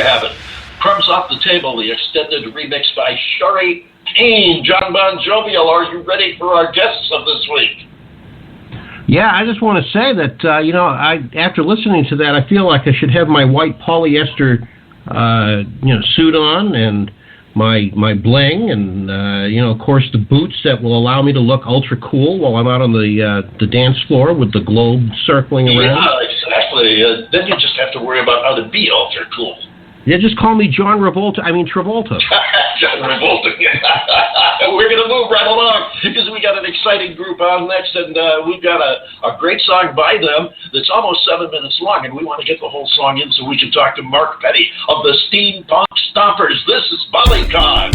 you have it. Crumbs Off the Table, the extended remix by Charly Tate, Jon Bon Jovial. Are you ready for our guests of this week? Yeah, I just want to say that, after listening to that, I feel like I should have my white polyester, suit on and my bling and, of course, the boots that will allow me to look ultra cool while I'm out on the dance floor with the globe circling around. Yeah, exactly. Then you just have to worry about how to be ultra cool. Yeah, just call me Travolta. John Travolta. We're going to move right along because we got an exciting group on next, and we've got a great song by them that's almost 7 minutes long, and we want to get the whole song in so we can talk to Mark Pettey of the SteampunkStompers. This is Bollycon.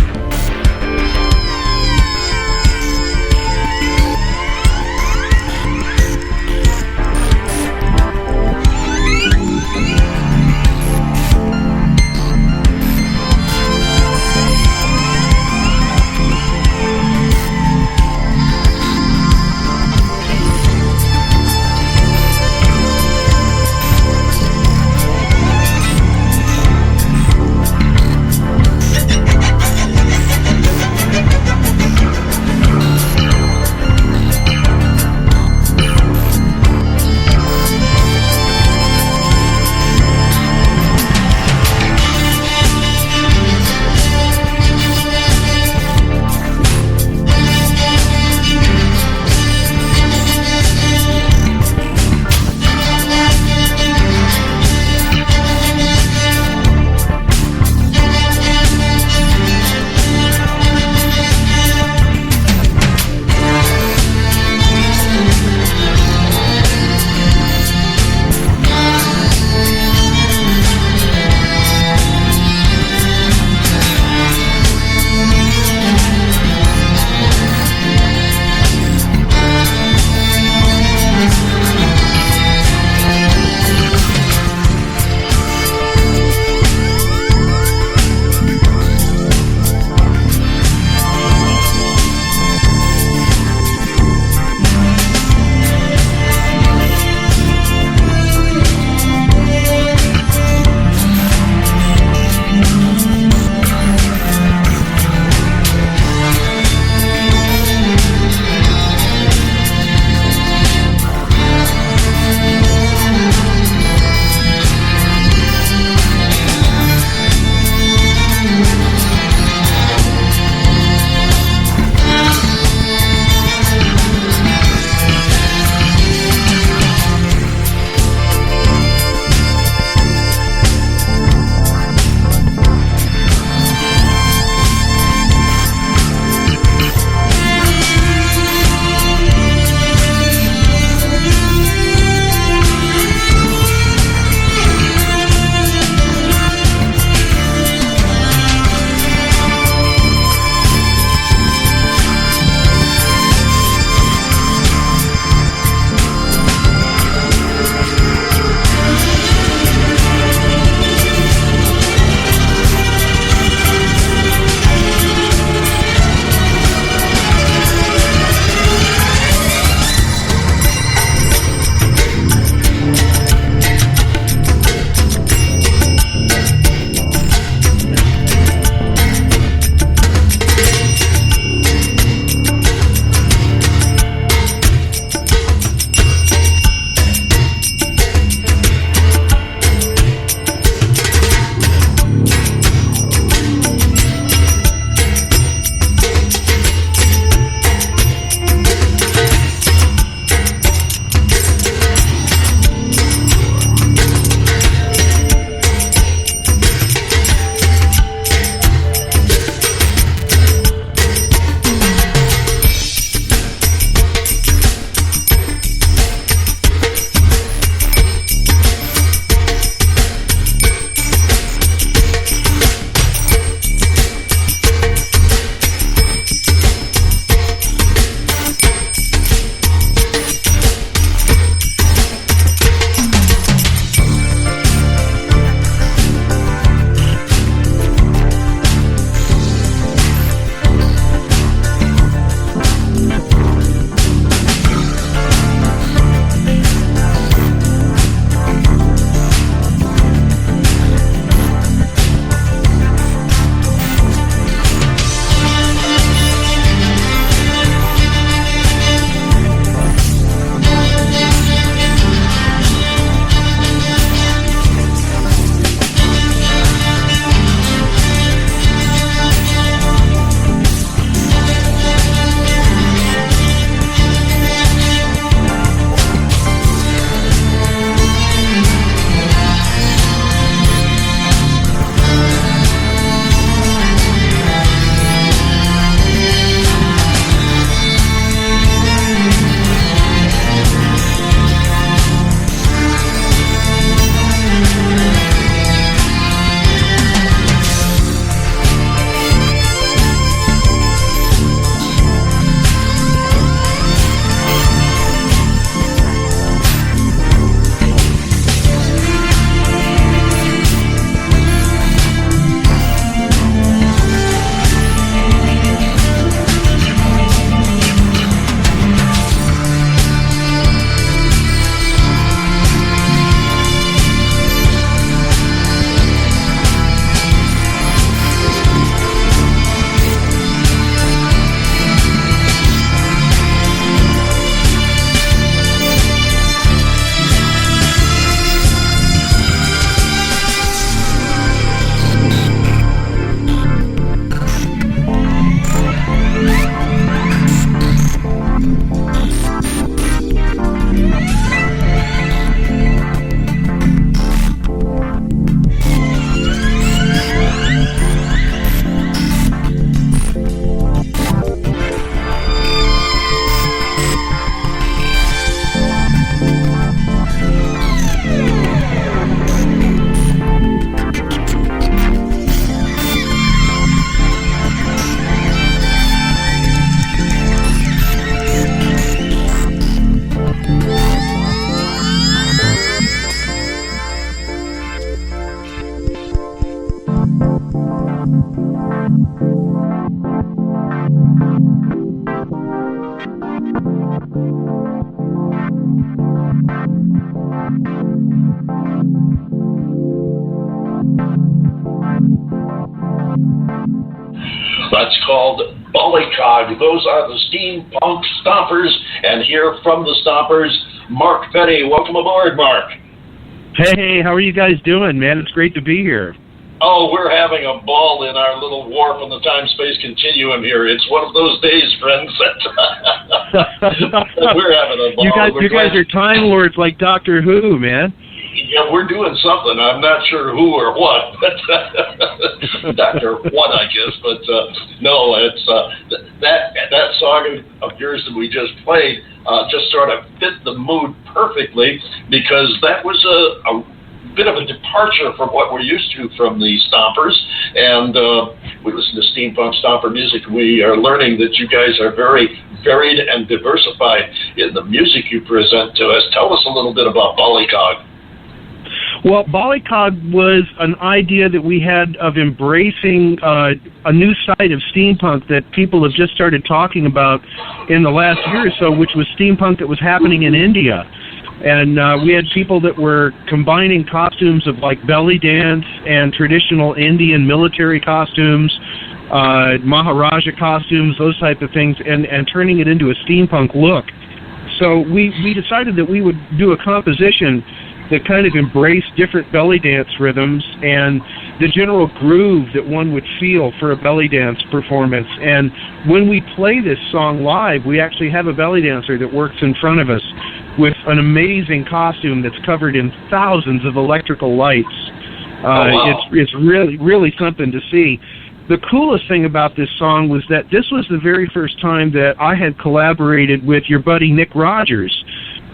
That's called Bollycog. Those are the Steampunk Stompers, and here from the Stompers, Mark Pettey. Welcome aboard, Mark. Hey, how are you guys doing, man? It's great to be here. Oh, we're having a ball in our little warp on the time-space continuum here. It's one of those days, friends, that we're having a ball. You guys are Time Lords like Doctor Who, man. Yeah, we're doing something. I'm not sure who or what, but Dr. What, I guess. But no, it's that song of yours that we just played just sort of fit the mood perfectly, because that was a bit of a departure from what we're used to from the Stompers. And we listen to steampunk stomper music. We are learning that you guys are very varied and diversified in the music you present to us. Tell us a little bit about Bollycog. Well, Bollycog was an idea that we had of embracing a new side of steampunk that people have just started talking about in the last year or so, which was steampunk that was happening in India. And we had people that were combining costumes of like belly dance and traditional Indian military costumes, Maharaja costumes, those type of things, and turning it into a steampunk look. So we decided that we would do a composition that kind of embraced different belly dance rhythms and the general groove that one would feel for a belly dance performance. And when we play this song live, we actually have a belly dancer that works in front of us with an amazing costume that's covered in thousands of electrical lights. It's really something to see. The coolest thing about this song was that this was the very first time that I had collaborated with your buddy Nick Rogers.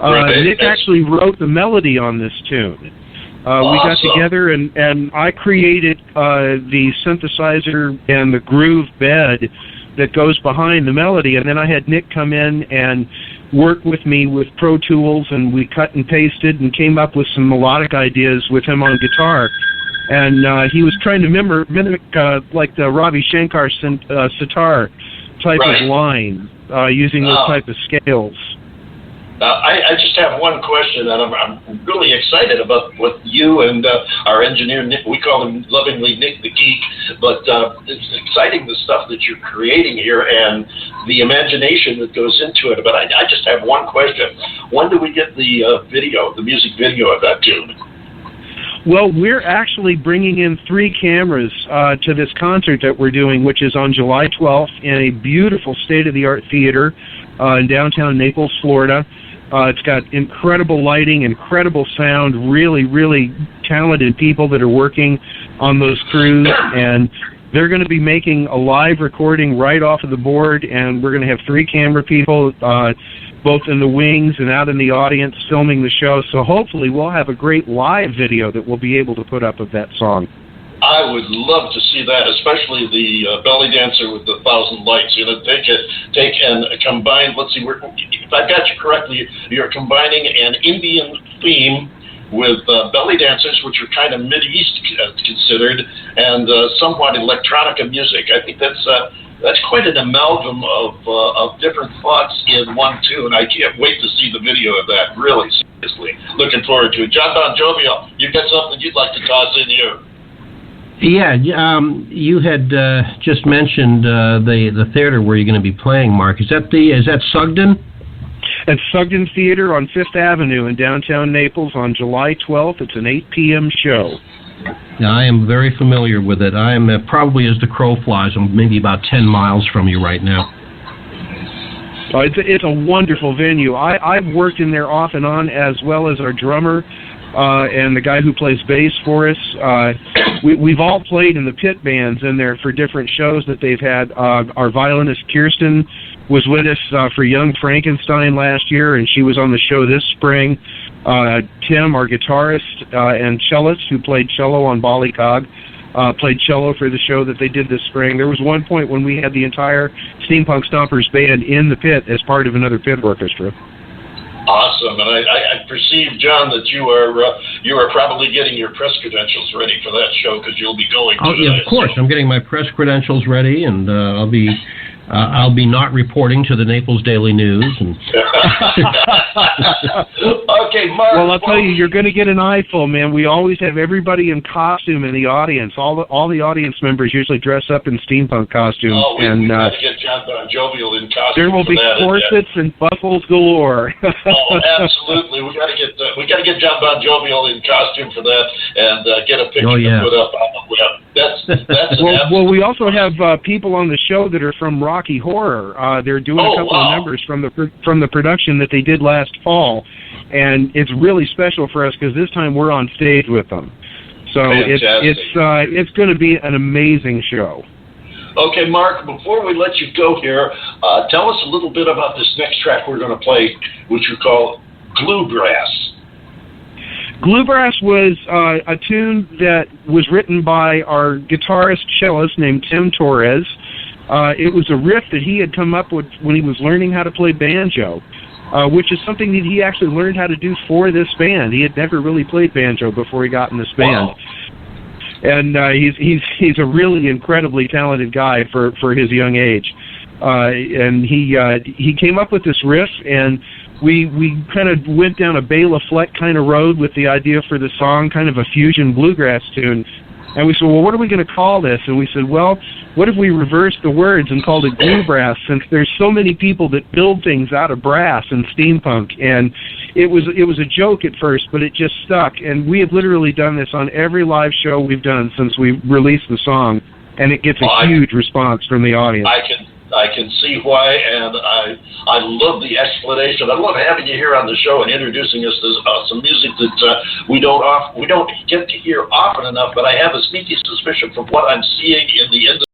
Nick actually wrote the melody on this tune. We got together and I created the synthesizer and the groove bed that goes behind the melody, and then I had Nick come in and work with me with Pro Tools, and we cut and pasted and came up with some melodic ideas with him on guitar. And he was trying to mimic like the Ravi Shankar sitar type of line, using those type of scales. I just have one question, and I'm really excited about what you and our engineer, Nick, we call him lovingly Nick the Geek, but it's exciting the stuff that you're creating here and the imagination that goes into it. But I just have one question. When do we get the music video of that tune? Well, we're actually bringing in 3 cameras to this concert that we're doing, which is on July 12th in a beautiful state-of-the-art theater in downtown Naples, Florida. It's got incredible lighting, incredible sound, really, really talented people that are working on those crews, and they're going to be making a live recording right off of the board, and we're going to have 3 camera people, both in the wings and out in the audience, filming the show. So hopefully we'll have a great live video that we'll be able to put up of that song. I would love to see that, especially the belly dancer with the 1,000 lights. You know, take and combine. Let's see, if I've got you correctly, you're combining an Indian theme with belly dancers, which are kind of Mid-East considered, and somewhat electronica music. I think that's quite an amalgam of different thoughts in one tune. I can't wait to see the video of that. Really, seriously, looking forward to it. Jon Bon Jovial, you've got something you'd like to toss in here? Yeah, you had just mentioned the theater where you're going to be playing, Mark. Is that Sugden? At Sugden Theater on 5th Avenue in downtown Naples on July 12th. It's an 8 p.m. show. Yeah, I am very familiar with it. I am probably as the crow flies. I'm maybe about 10 miles from you right now. It's a wonderful venue. I've worked in there off and on, as well as our drummer and the guy who plays bass for us. We've all played in the pit bands in there for different shows that they've had. Our violinist Kirsten was with us for Young Frankenstein last year, and she was on the show this spring. Tim, our guitarist and cellist, who played cello on Bollycog, played cello for the show that they did this spring. There was one point when we had the entire Steampunk Stompers band in the pit as part of another pit orchestra. Awesome, and I perceive, John, that you are probably getting your press credentials ready for that show, because you'll be going to yeah, of course. I'm getting my press credentials ready, and I'll be I'll be not reporting to the Naples Daily News. And okay, Mark. Well, I'll tell you, you're going to get an eyeful, man. We always have everybody in costume in the audience. All the audience members usually dress up in steampunk costumes. Oh, we got to get Jon Bon Jovial in costume. There will be corsets and buckles galore. Oh, absolutely. We got to get Jon Bon Jovial in costume for that, and get a picture to put up on the web. That's well, we also have people on the show that are from Rocky Horror. They're doing a couple of numbers from the production that they did last fall, and it's really special for us because this time we're on stage with them. So it's going to be an amazing show. Okay, Mark, before we let you go here, tell us a little bit about this next track we're going to play, which you call Bluegrass. Bluegrass was a tune that was written by our guitarist cellist named Tim Torres. It was a riff that he had come up with when he was learning how to play banjo, which is something that he actually learned how to do for this band. He had never really played banjo before he got in this band. Wow. And he's a really incredibly talented guy for his young age. And he came up with this riff, and we kind of went down a Bela Fleck kind of road with the idea for the song, kind of a fusion bluegrass tune. And we said, well, what are we going to call this? And we said, well, what if we reversed the words and called it Bluegrass, since there's so many people that build things out of brass in steampunk. And it was a joke at first, but it just stuck. And we have literally done this on every live show we've done since we released the song, and it gets a huge response from the audience. I can see why, and I love the explanation. I love having you here on the show and introducing us to some music that we don't get to hear often enough. But I have a sneaky suspicion from what I'm seeing in the industry